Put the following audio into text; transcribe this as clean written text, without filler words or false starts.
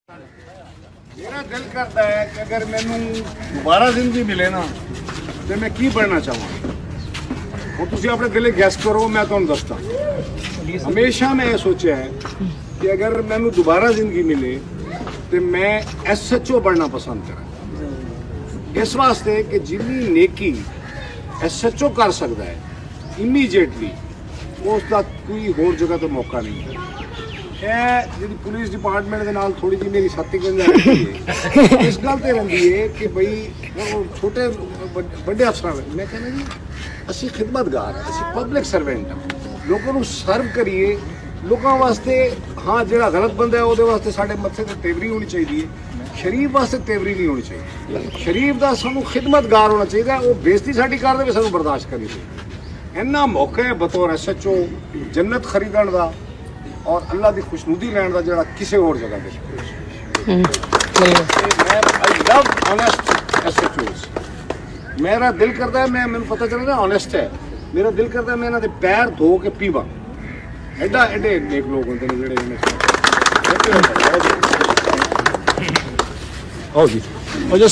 मेरा दिल करता है कि अगर मैनू दोबारा जिंदगी मिले ना तो मैं की बनना चाहूँगा। और तुम अपने दिल गैस करो, मैं तुम दसदा। हमेशा मैं ये सोचा है कि अगर मैनू दोबारा जिंदगी मिले तो मैं SHO बनना पसंद करा। इस वास्ते कि जिन्नी नेकी SHO कर सकता है इमीजिएटली उसका कोई होर जगह तो मौका नहीं है। जी पुलिस डिपार्टमेंट के नाल थोड़ी जी मेरी साथी इस गल ते रही है कि भाई छोटे बड़े अफसर मैं कहना जी असी खिदमतगार हैं, असी पब्लिक सर्वेंट हैं, लोगों को सर्व करिए लोगों वास्ते। हाँ जो गलत बंदा है वो वास्ते साढ़े मत्थे ते तेवरी होनी चाहिए, शरीफ वास्ते तेवरी नहीं होनी चाहिए। शरीफ का सानू खिदमतगार होना चाहिए, वो बेइज्जती साडी कर दे सानू बर्दाश्त करनी चाहिए। इन्ना मौका है बतौर SHO जन्नत खरीदण का और अल्लाह की खुशनुदी लैन का जो किसी और जगह पे आई लव ऑनेस्ट SHOs। मेरा दिल करता है मैं मैंने पता चला ना ऑनेस्ट है, मेरा दिल करता है मैं इन्होंने पैर धो के पीवा। एडा एडे नेक लोग होंगे जो